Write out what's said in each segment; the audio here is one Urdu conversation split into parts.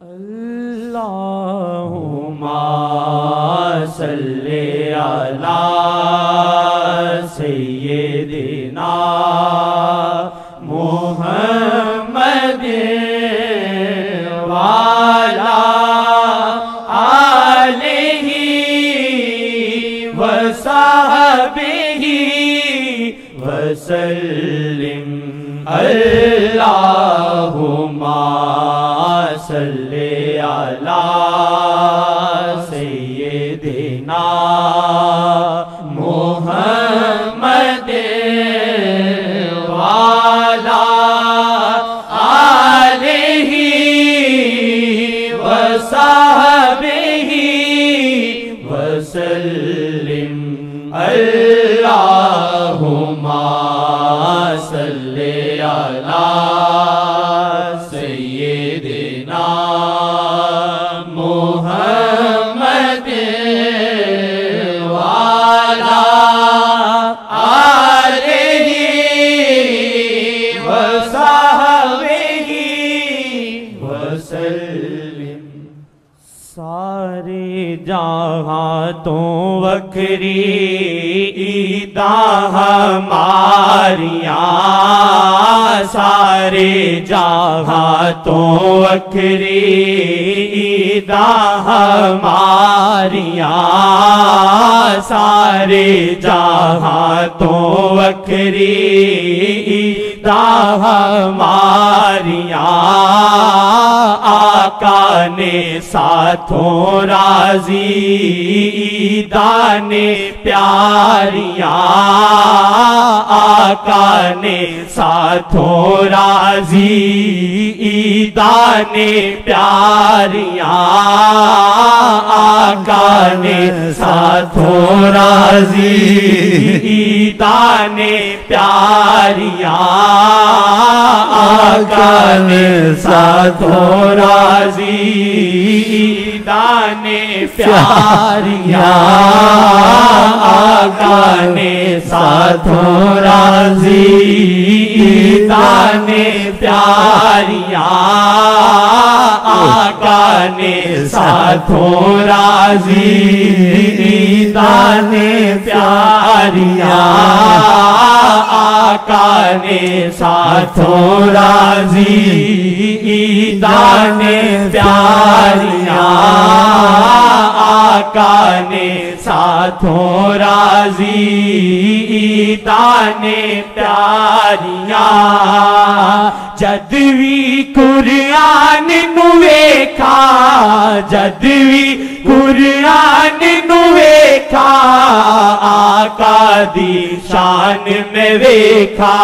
اللہم صلی علی سیدنا محمد وعلی آلہ وصحبہ وسلم اللہم صلی علی سیدنا محمد وعلی آلہ وصحبہ وسلم اللہم صلی علی سیدنا محمد وعلی آلہ وصحبہ وسلم۔ سارے جہاں تو وکری عیداں ہماریاں، سارے جہاں تو وکری عیداں ہماریاں، سارے جہاں تو وکری عیداں ہماریاں، آقا نے ساتھوں راضی عیدان پیاریاں، آقا نے ساتھوں راضی عیدان پیاریاں، آقا نے ساتھوں راضی عیدان پیاریاں، آقا نے ساتھوں راضی عیدان پیاریاں، آقا نے ساتھوں راضی عیدان پیاریاں، آقا نے ساتھوں راضی عیدان پیاریاں، آقا نے ساتھوں راضی عیدان پیاریاں، آقا نے ساتھوں راضی عیدان پیاریاں، جد وی قرآن نو ویکھا، جد وی قرآن نو ویکھا، آقا دی شان میں ویکھا،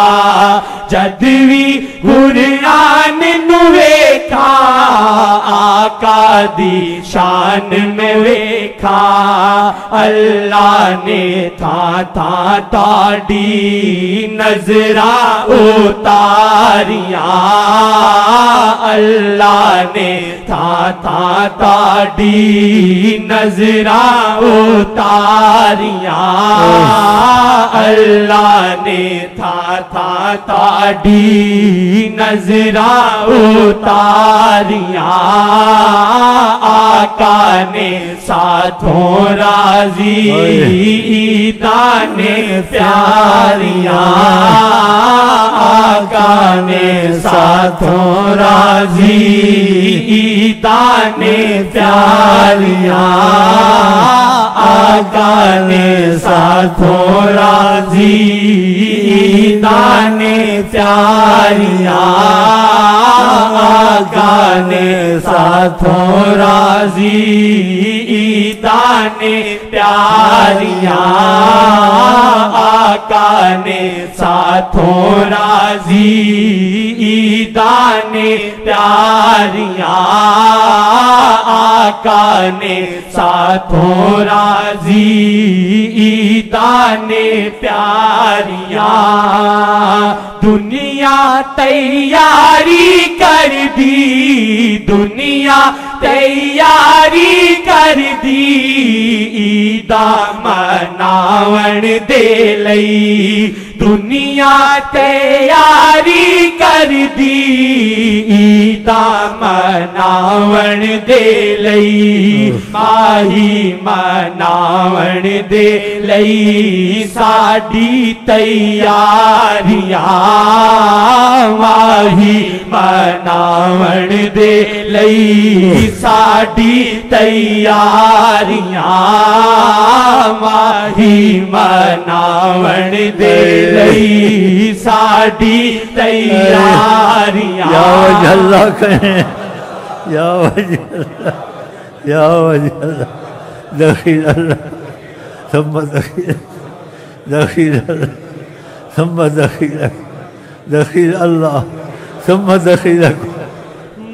جد وی قرآن نو ویکھا، آقا دی شان میں ویکھا، اللہ نے تھا تاڑی نظراں اتاریاں، اللہ نے تھا تاڑی نظراں اتاریاں، اللہ نے تھا تاڑی نظراں اتاریاں، آقا نے ساتھوں راضی عیدان پیاریاں، آقا نے ساتھوں راضی عیدان پیاریاں، آقا نے ساتھوں راضی عیدان پیاریاں، آقا نے ساتھوں راضی عیدان پیاریاں، آقا نے ساتھوں راضی عیدان پیاریاں، آقا نے ساتھوں راضی عیدان پیاریاں، دنیا تیاری کر دی، دنیا تیاری کر دی، عیداں مناون دے لئی دنیا تیاری کر دی عیدا مناون دے لئی ماہی مناون دے لئی ساڈی تیاریاں ماہی مناون دے لئی ساڈی تیاریاں ماہی مناون دے لئی ساڈی تیاریاں یا وجہ اللہ کہیں یا وجہ اللہ یا وجہ اللہ دخیل اللہ ثم دخیل دخیل اللہ ثم دخیل دخیل اللہ ثم دخیل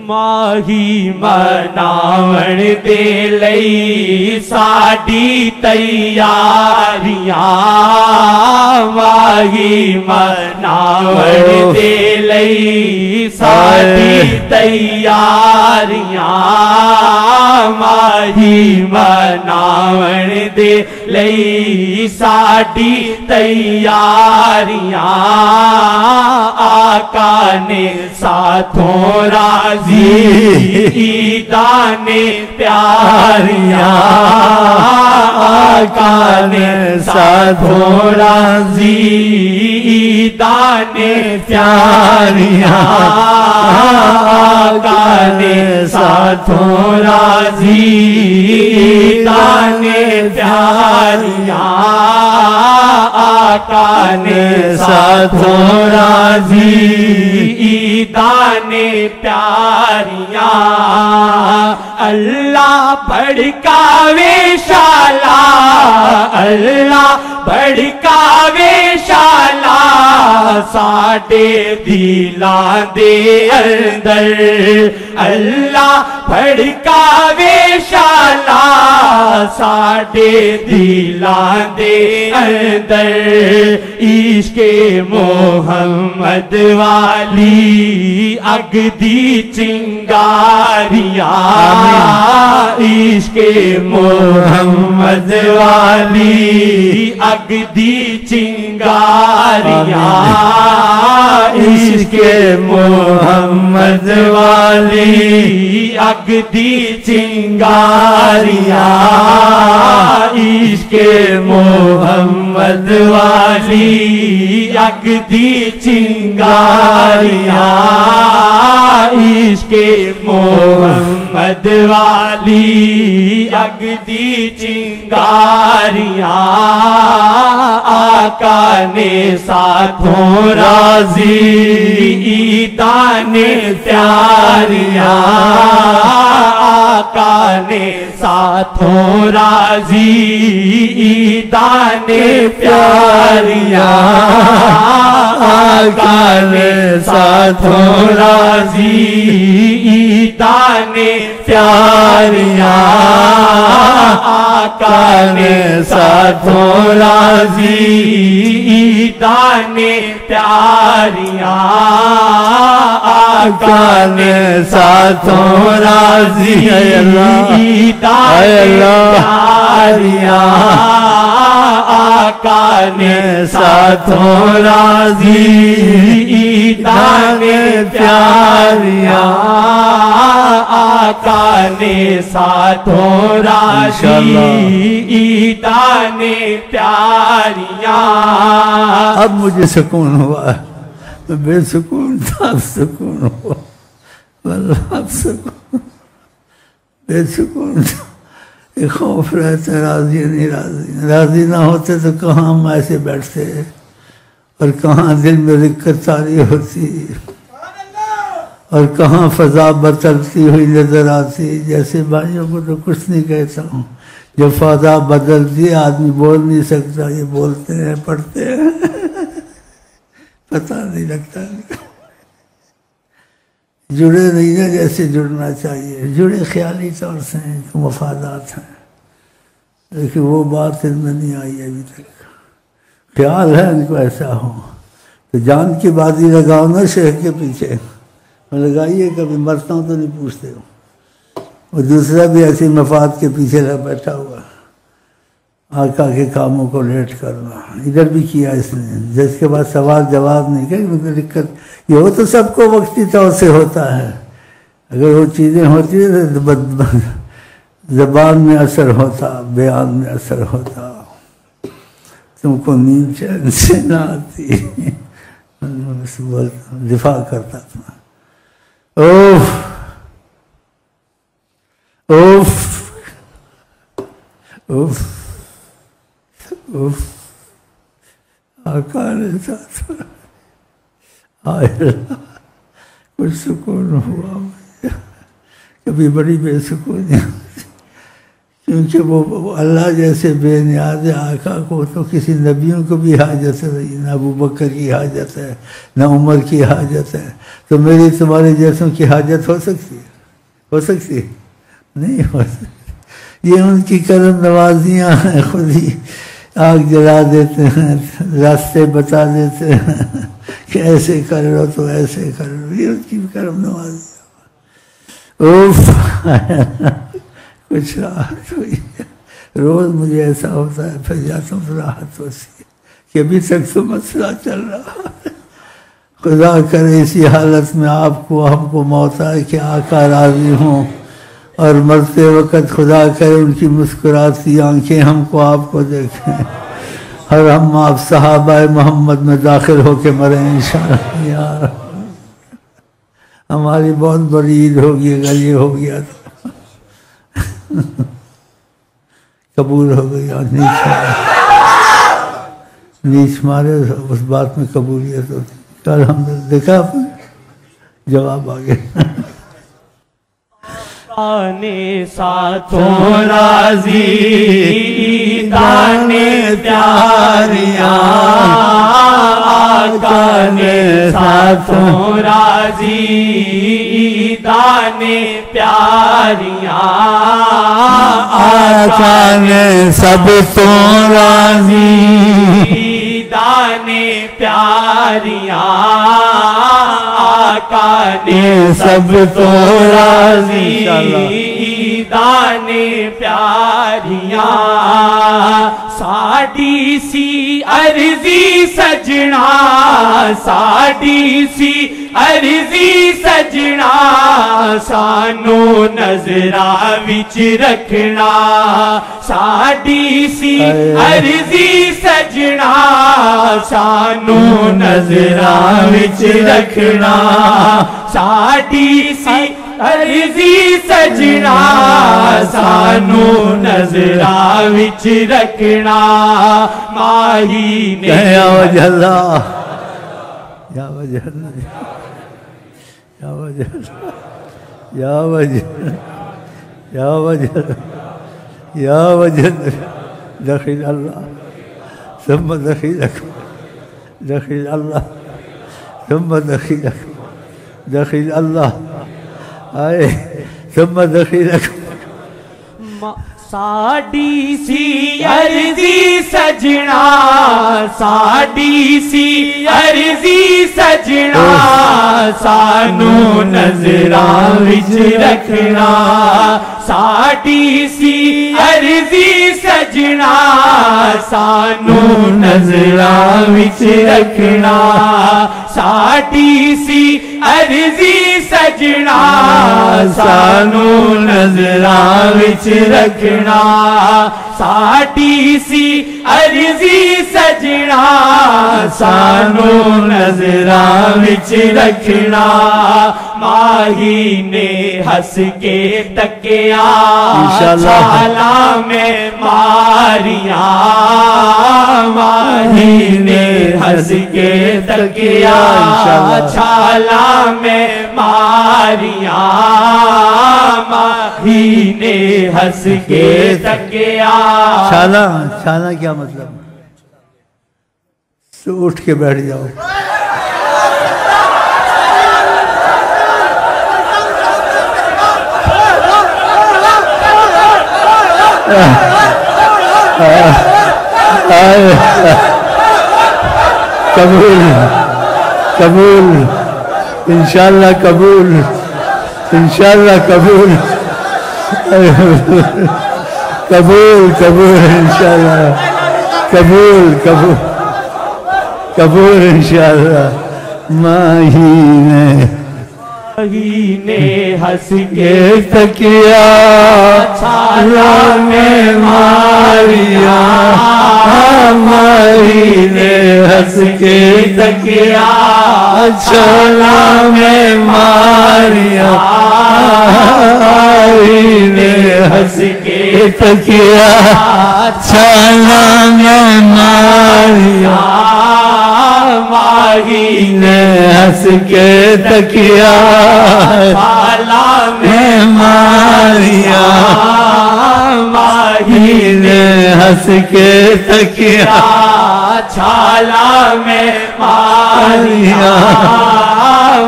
ماہی مناون دے لئی ساڈی تیاریاں ماہی مناون دے لئی ساڈی تیاریاں ماہی مناون دے لئی ساڈی تیاریاں آقا نے ساتھوں راضی عیدان پیاریاں آقا نے ساتھوں راضی عیدان پیاریاں آقا نے ساتھوں راضی عیدان پیاریاں آقا نے ساتھوں راضی عیدان پیاریاں اللہ بڑھکاوے شالا اللہ بڑھکاوے شالا ساڈے دلاں دے اندر اللہ بڑھکاوے شالا ساڈے دلاں دے اندر عشق محمد والی اگ دی چنگاریاں عشق محمد والی اگ دی چنگاریاں عشق محمد والی اگ دی چنگاریاں عشق محمد والی اگ دی چنگاریاں عشق محمد والی اگ دی چنگاریاں آقا نے ساتھوں راضی عیدان پیاریاں آقا نے ساتھوں راضی عیدان پیاریاں آقا نے ساتھوں راضی عیدان پیاریاں آقا نے ساتھوں راضی عیدان پیاریاں آقا نے ساتھوں راضی عیدان پیاریاں آقا نے ساتھوں راضی عیدان پیاریاں آقا نے ساتھوں راضی عیدان پیاریاں اب مجھے سکون ہوا بے سکون تھا اب سکون ہوا واللہ اب سکون بے سکون تھا ایک خوف رہتا راضی نہیں راضی نہ ہوتے تو کہاں ہم ایسے بیٹھتے اور کہاں دل میں دقت ساری ہوتی اور کہاں فضا بدلتی ہوئی نظر آتی جیسے بھائیوں کو تو کچھ نہیں کہتا ہوں جب فضا بدلتی ہے آدمی بول نہیں سکتا یہ بولتے ہیں پڑھتے ہیں پتہ نہیں لگتا جڑے نہیں ہیں جیسے جڑنا چاہیے جڑے خیالی طور سے ہیں مفادات ہیں لیکن وہ بات ان میں نہیں آئی ابھی تک خیال ہے ان کو ایسا ہو تو جان کی بازی لگاؤ نا شیخ کے پیچھے لگائیے کبھی مرتا ہوں تو نہیں پوچھتے ہو اور دوسرا بھی ایسی مفاد کے پیچھے بیٹھا ہوا آقا کے کاموں کو لیٹ کرنا، ادھر بھی کیا اس نے، جس کے بعد سوال جواب نہیں کہ دقت یہ ہو تو سب کو وقتی طور سے ہوتا ہے، اگر وہ چیزیں ہوتی ہیں تو زبان میں اثر ہوتا، بیان میں اثر ہوتا، تم کو نیند چین سے نہ آتی، دفاع کرتا تھا۔ اوف اوف اوف اوف آقا نے ساتھ آئے کچھ سکون ہوا مجھے، کبھی بڑی بے سکونی ہوتی، کیونکہ وہ اللہ جیسے بے نیاز آقا کو تو کسی نبیوں کو بھی حاجت ہے، نہ ابو بکر کی حاجت ہے، نہ عمر کی حاجت ہے، تو میری تمہارے جیسوں کی حاجت ہو سکتی ہے؟ ہو سکتی ہے؟ نہیں ہو سکتی۔ یہ ان کی کرم نوازیاں ہیں، خود ہی آگ جلا دیتے ہیں، راستے بتا دیتے ہیں کہ ایسے کر لو تو ایسے کر لو، یہ ان کی کرم نوازیاں۔ اوف کچھ راحت ہوئی ہے، روز مجھے ایسا ہوتا ہے، پھر جاتا ہوں راحت ہوتی ہے کہ ابھی تک تو مسئلہ چل رہا ہے۔ خدا کرے اسی حالت میں آپ کو ہم کو موت آئے کہ آقا راضی ہوں، اور مرتے وقت خدا کرے ان کی مسکراتی آنکھیں ہم کو آپ کو دیکھیں، اور ہم آپ صحابہ محمد میں داخل ہو کے مریں انشاءاللہ یا رب۔ ہماری بہت بڑی عید ہوگی اگر یہ ہو گیا تو قبول ہو گئی، اور نیچ مارے اس بات میں قبولیت ہوتی۔ کل ہم نے دیکھا جواب آ گیا۔ آنے ساتھوں راضی دانے پیاریاں، آقا نے ساتھوں راضی دانے پیاریاں، آقا نے سب تو راضی دانے پیاریاں، آقا نے سب تو راضی دانے پیاریاں، ساڈی سی عرضی سجنا، ساڈی سی عرضی سجنا، سانو نظراں وچ رکھنا، ساڈی سی عرضی سجنا، سانو نظراں وچ رکھنا، ساڈی سی عرضی سجنا، سانو نظراں وچ رکھنا، ماہی نے یا وجہ اللہ، یا وجہ اللہ، یا وجہ اللہ، یا وجہ یا وجہ یا وجہ دخل اللہ ثم دخلکم، دخل اللہ ثم دخلکم، دخل اللہ آئے ثم دخلکم۔ ساڈی سی عرضی سجنا، ساڈی سی عرضی سجنا، سانو نظراں وچ رکھنا، ساڈی سی عرضی سجنا، سانو نظراں وچ رکھنا، ساڈی سی عرضی سجنا، سانو نظراں وچ رکھنا، ساڈی سی عرضی سجنا، سانو نظراں وچ رکھنا، ماہی نے ہس کے تکیا چھالاں میں ماریاں، ماہی نے ہس کے تکیا چھالاں میں ماریاں، ماہی نے ہس کے تکیا۔ چھالا، چھالا کیا مطلب؟ تو اٹھ کے بیٹھ جاؤ۔ قبول قبول انشاءاللہ قبول انشاءاللہ قبول قبول قبول انشاءاللہ قبول قبول قبول انشاءاللہ ماہی نے ہنس کے تکیا چھالا میں ماریا ماہی نے ہنس کے تکیا چھالا میں ماریا ماہی نے ہنس کے تکیا چھالا میں ماریا ماہی نے ہنس کے تکیا چھالا میں ماریا ماہی نے ہنس کے تکیا چھالا میں ماریا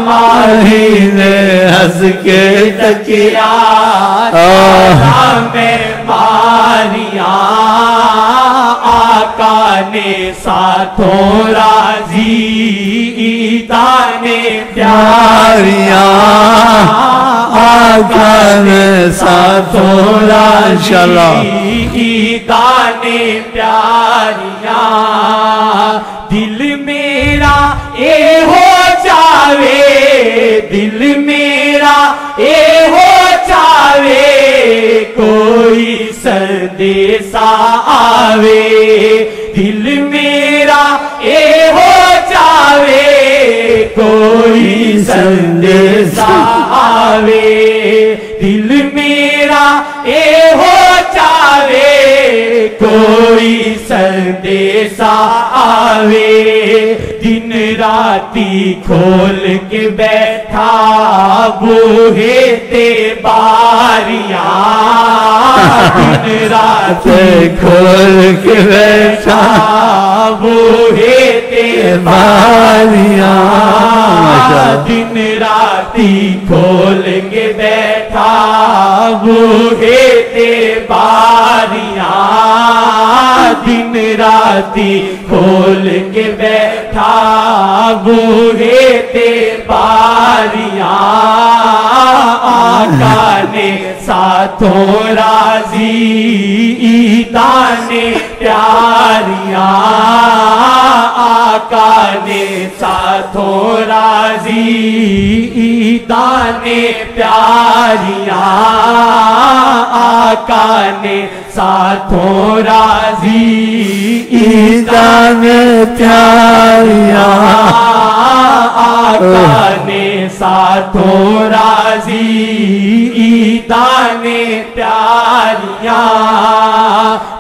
ماہی نے ہنس کے تکیا چھالا میں ماریا آقا نے ساتھوں راضی دانے پیاریاں آقا نے ساتھوں راضی دانے پیاریاں دل میرا اے ہو جاوے دل میرا اے ہو جاوے کوئی سندیسا آوے دل میرا اے ہو جاوے کوئی سندیسا آوے دل میرا اے ہو جاوے کوئی سندیسا آوے دن راتی کھول کے بیٹھا بوہے تے باریاں دن راتی کھول کے بیٹھا بوہے تے باریاں دن راتی کھول کے بیٹھا بوہے تے باریاں دن راتی کھول کے بیٹھا بوہے تے باریاں آقا نے ساتھوں راضی دانے پیاریاں آقا نے ساتھوں راضی دانے پیاریاں آقا نے ساتھوں راضی دانے پیاریاں آقا نے ساتھوں راضی دانے پیاریاں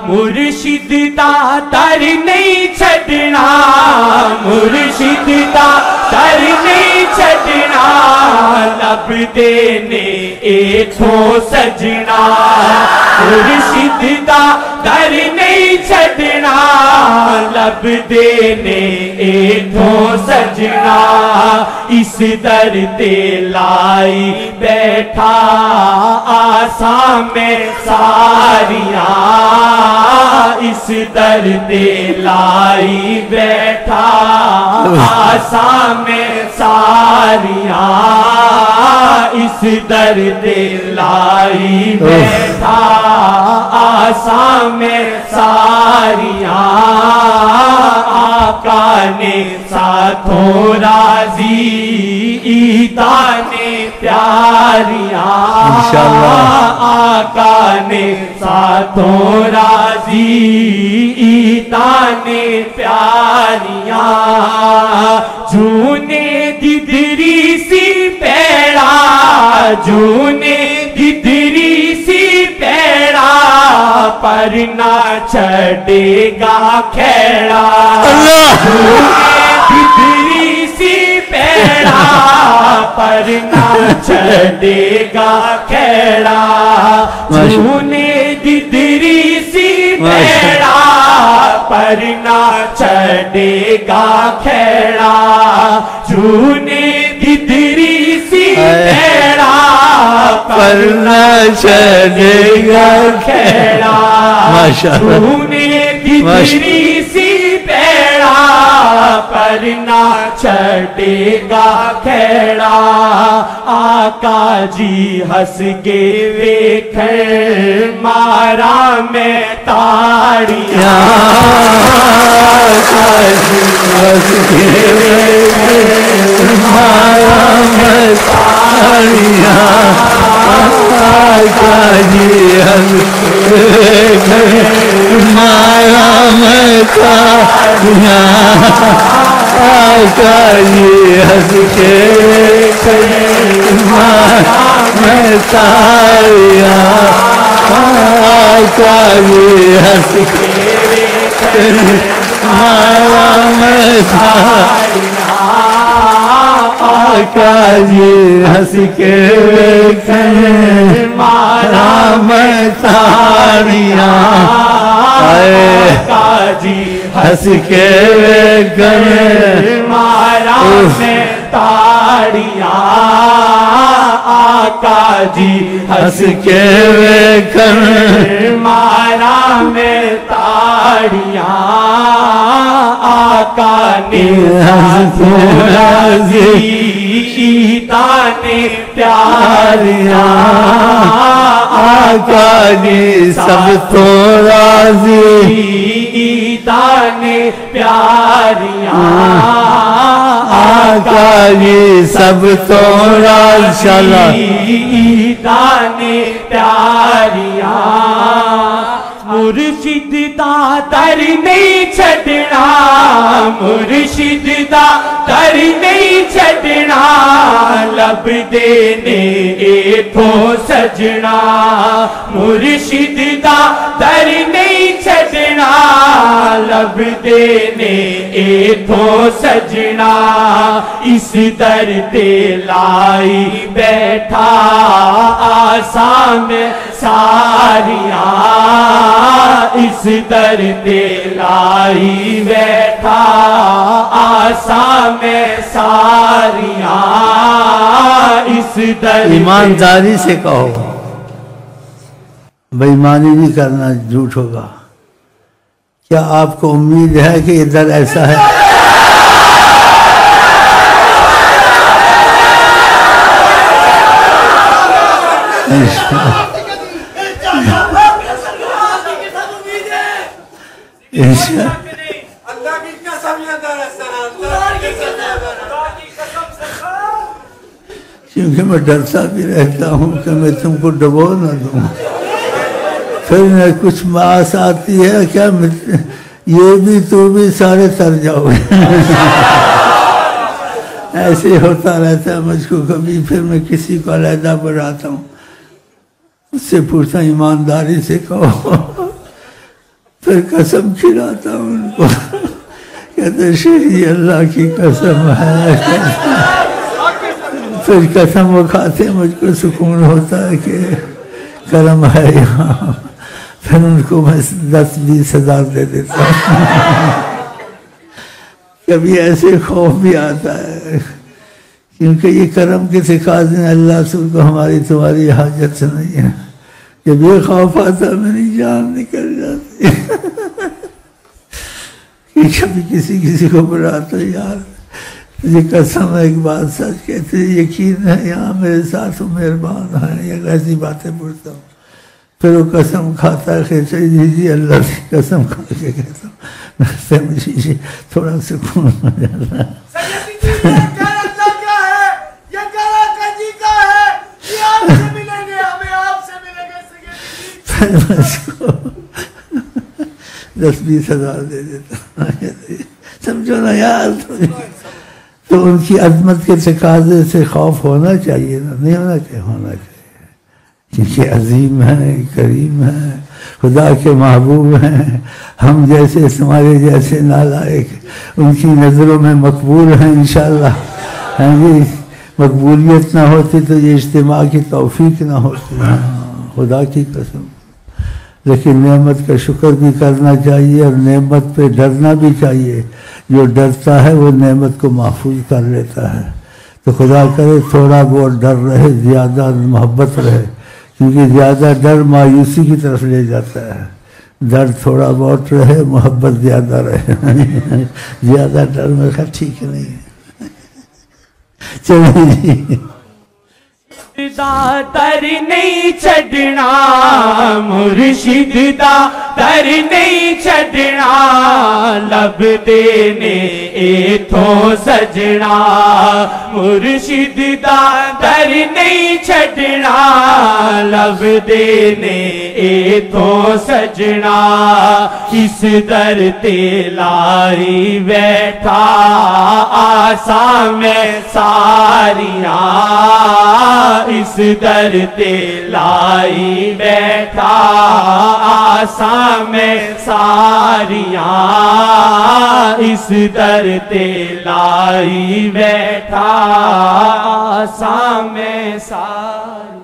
مرشد دا در نہیں چھڑنا مرشد دا در نہیں چھڑنا لب دینے ایتھوں سجنا مرشد دا در نہیں چھڑنا لب دینے ایتھوں سجنا اس در تے لائی بیٹھا آساں میں ساریاں اس در تے لائی بیٹھا آساں میں ساریاں اس در تے لائی بیٹھا آساں میں ساریاں آقا نے ساتھوں راضی دانے پیاریاں آقا نے ساتھوں راضی دانے پیاریاں جونے ددری سی پیڑا جونے ددری سی پیڑا پر نہ چھڑے گا کھیڑا ددری سی پیڑا پر نہ چھڑے گا کھیڑا جونے ددری سی پیڑا پر نہ چھڑے گا کھیڑا جونے ددری سی پیڑا پر نہ چھڑے گا کھیڑا جونے ددری سی پیڑا پر نہ چھٹے گا کھیڑا آقا جی ہس کے ویکھن مارا میں تاڑیاں آقا جی ہس کے ویکھن مارا میں تاڑیاں آقا جی ہس کے ویکھن مارا میں تاڑیاں آقا جی ہس کے مارا میں تاڑیاں آقا جی ہس کے مارا میں تاڑیاں آقا جی ہس کے مارا میں تاڑیاں آقا جی ہس کے مارا میں تاڑیاں آقا جی ہس کے مارا میں تاڑیاں آقا نے تانے پیاریاں آقا جی سب تو راضی تانے پیاریاں آقا جی سب تو راضی تانے پیاریاں مرشد دا در نہیں چھڑنا مرشد دا در نہیں چھڑنا لب دینے ایتھوں سجنا مرشد دا در نہیں چھڑنا لب دینے ایتھوں سجنا اس در تے لائی بیٹھا آساں میں ساریاں اس در تے لائی بیٹھا آساں میں ساریاں اس در ایمانداری سے کہو بے ایمانی نہیں کرنا جھوٹ ہوگا کیا آپ کو امید ہے کہ ادھر ایسا ہے کیونکہ میں ڈرتا بھی رہتا ہوں کہ میں تم کو ڈبو نہ دوں پھر میں کچھ باس آتی ہے کیا یہ بھی تو بھی سارے تر جاؤ گے ایسے ہوتا رہتا ہے مجھ کو کبھی پھر میں کسی کو علیحدہ بڑھاتا ہوں اس سے پوچھتا ایمانداری سے کہو پھر قسم کھلاتا ہوں ان کو کہتے شیخ جی اللہ کی قسم ہے پھر قسم وہ کھاتے مجھ کو سکون ہوتا ہے کہ کرم ہے یہاں پھر ان کو میں 10-20 ہزار دے دیتا ہوں کبھی ایسے خوف بھی آتا ہے کیونکہ یہ کرم کے تقاضے ہیں اللہ سے کو ہماری تمہاری حاجت سے نہیں ہے جب یہ خوف آتا ہے میری جان نکل جاتی کہ کبھی کسی کو بڑھاتا یار تجھے قسم ایک بات سچ کہتے یقین ہے یہاں میرے ساتھ مہربان ہے یا ایسی باتیں پوچھتا ہوں پھر وہ قسم کھاتا ہے کہ جی اللہ کی قسم کھا کے کہتا ہوں مجھے تھوڑا سکون ہو جاتا ہے پھر میں اس کو 10-20 ہزار دے دیتا سمجھو نا یار تو ان کی عظمت کے تقاضے سے خوف ہونا چاہیے نا نہیں ہونا چاہیے ہونا چاہیے کیونکہ عظیم ہیں کریم ہیں خدا کے محبوب ہیں ہم جیسے تمہارے جیسے نالائق ان کی نظروں میں مقبول ہیں انشاءاللہ مقبولیت نہ ہوتی تو یہ اجتماع کی توفیق نہ ہوتی خدا کی قسم لیکن نعمت کا شکر بھی کرنا چاہیے اور نعمت پہ ڈرنا بھی چاہیے جو ڈرتا ہے وہ نعمت کو محفوظ کر لیتا ہے تو خدا کرے تھوڑا بہت ڈر رہے زیادہ محبت رہے کیونکہ زیادہ ڈر مایوسی کی طرف لے جاتا ہے درد تھوڑا بہت رہے، محبت زیادہ رہے، زیادہ ڈر میں کہا ٹھیک نہیں ہے۔ چلیے جی، دا در نہیں چھڈنا، مرشد دا در نہیں چھڈنا، لب دینے ایتھوں سجنا، مرشد دا در نہیں چھڈنا، لب دینے ایتھوں سجنا، اس در تے لائی بیٹھا آساں میں ساریاں، اس در تے لائی بیٹھا آساں میں ساریاں، اس در تے لائی بیٹھا آساں میں ساریاں۔